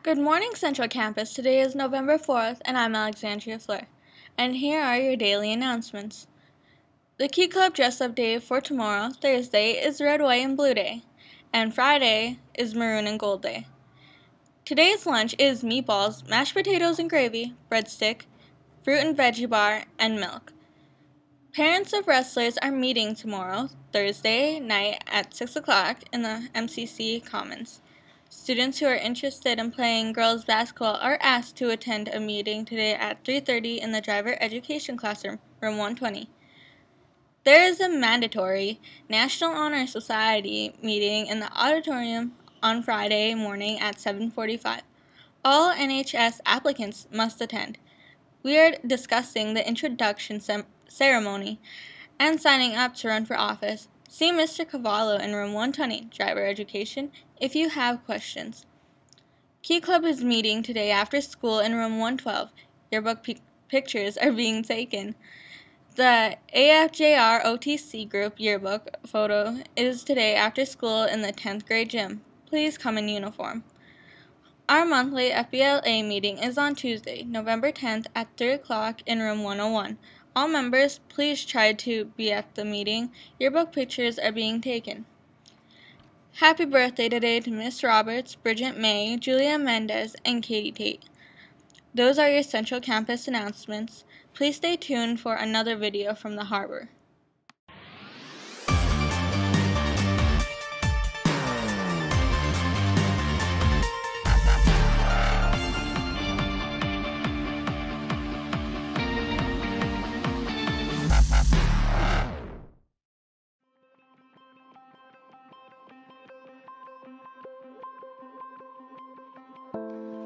Good morning, Central Campus. Today is November 4th, and I'm Alexandria Fleur. And here are your daily announcements. The Key Club dress-up day for tomorrow, Thursday, is Red, White, and Blue Day, and Friday is Maroon and Gold Day. Today's lunch is meatballs, mashed potatoes and gravy, breadstick, fruit and veggie bar, and milk. Parents of wrestlers are meeting tomorrow, Thursday night at 6 o'clock in the MCC Commons. Students who are interested in playing girls basketball are asked to attend a meeting today at 3:30 in the Driver Education Classroom, room 120. There is a mandatory National Honor Society meeting in the auditorium on Friday morning at 7:45. All NHS applicants must attend. We are discussing the introduction ceremony and signing up to run for office. See Mr. Cavallo in room 120, Driver Education, if you have questions. Key Club is meeting today after school in room 112. Yearbook pictures are being taken. The AFJR OTC group yearbook photo is today after school in the 10th grade gym. Please come in uniform. Our monthly FBLA meeting is on Tuesday, November 10th at 3 o'clock in room 101. All members, please try to be at the meeting. Yearbook pictures are being taken. Happy birthday today to Miss Roberts, Bridget May, Julia Mendez, and Katie Tate. Those are your Central Campus announcements. Please stay tuned for another video from the harbor.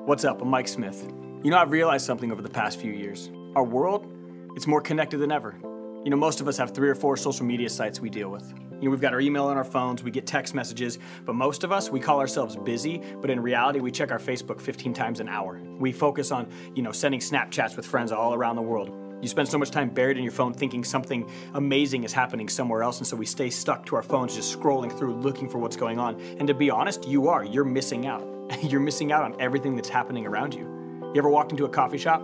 What's up? I'm Mike Smith. You know, I've realized something over the past few years. Our world, it's more connected than ever. You know, most of us have 3 or 4 social media sites we deal with. You know, we've got our email on our phones, we get text messages, but most of us, we call ourselves busy, but in reality, we check our Facebook 15 times an hour. We focus on, sending Snapchats with friends all around the world. You spend so much time buried in your phone thinking something amazing is happening somewhere else, and so we stay stuck to our phones just scrolling through, looking for what's going on. And to be honest, you're missing out. You're missing out on everything that's happening around you. You ever walked into a coffee shop,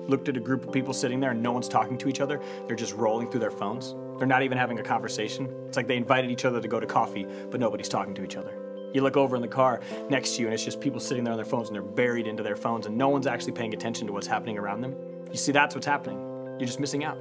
looked at a group of people sitting there and no one's talking to each other? They're just rolling through their phones. They're not even having a conversation. It's like they invited each other to go to coffee, but nobody's talking to each other. You look over in the car next to you and it's just people sitting there on their phones and they're buried into their phones and no one's actually paying attention to what's happening around them. You see, that's what's happening. You're just missing out.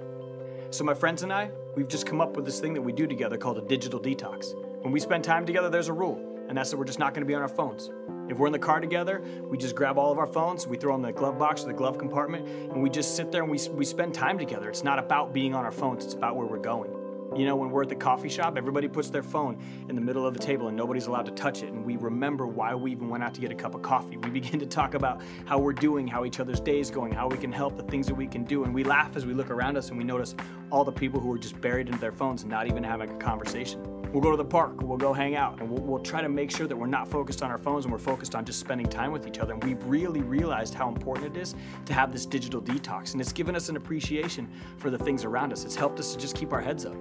So my friends and I, we've just come up with this thing that we do together called a digital detox. When we spend time together, there's a rule, and that's that we're just not going to be on our phones. If we're in the car together, we just grab all of our phones, we throw them in the glove box or the glove compartment, and we just sit there and we spend time together. It's not about being on our phones, it's about where we're going. You know, when we're at the coffee shop, everybody puts their phone in the middle of the table and nobody's allowed to touch it, and we remember why we even went out to get a cup of coffee. We begin to talk about how we're doing, how each other's day is going, how we can help, the things that we can do, and we laugh as we look around us and we notice all the people who are just buried into their phones and not even having a conversation. We'll go to the park, we'll go hang out, and we'll try to make sure that we're not focused on our phones and we're focused on just spending time with each other. And we've really realized how important it is to have this digital detox, and it's given us an appreciation for the things around us. It's helped us to just keep our heads up.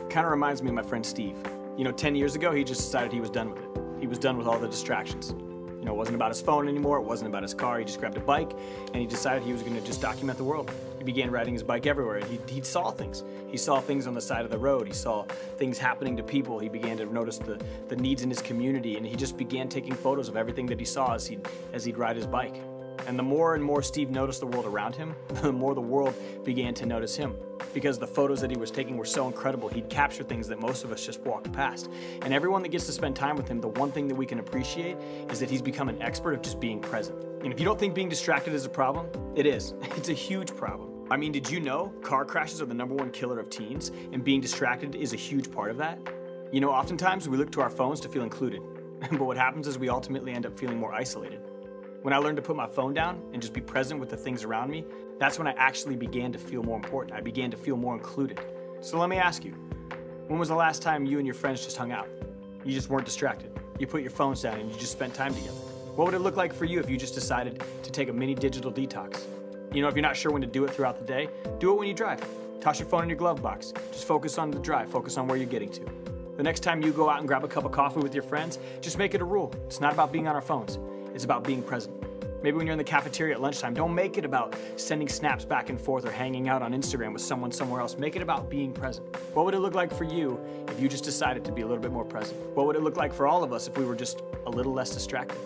Kind of reminds me of my friend Steve. 10 years ago, he just decided he was done with it. He was done with all the distractions. It wasn't about his phone anymore, it wasn't about his car. He just grabbed a bike and he decided he was going to just document the world. He began riding his bike everywhere. He saw things. He saw things on the side of the road. He saw things happening to people. He began to notice the needs in his community, and he just began taking photos of everything that he saw as he'd ride his bike. And the more and more Steve noticed the world around him, the more the world began to notice him. Because the photos that he was taking were so incredible, he'd capture things that most of us just walked past. And everyone that gets to spend time with him, the one thing that we can appreciate is that he's become an expert of just being present. And if you don't think being distracted is a problem, it is. It's a huge problem. I mean, did you know car crashes are the #1 killer of teens, and being distracted is a huge part of that? Oftentimes we look to our phones to feel included, but what happens is we ultimately end up feeling more isolated. When I learned to put my phone down and just be present with the things around me, that's when I actually began to feel more important. I began to feel more included. So let me ask you, when was the last time you and your friends just hung out? You just weren't distracted. You put your phones down and you just spent time together. What would it look like for you if you just decided to take a mini digital detox? If you're not sure when to do it throughout the day, do it when you drive. Toss your phone in your glove box. Just focus on the drive, focus on where you're getting to. The next time you go out and grab a cup of coffee with your friends, just make it a rule. It's not about being on our phones. It's about being present. Maybe when you're in the cafeteria at lunchtime, don't make it about sending snaps back and forth or hanging out on Instagram with someone somewhere else. Make it about being present. What would it look like for you if you just decided to be a little bit more present? What would it look like for all of us if we were just a little less distracted?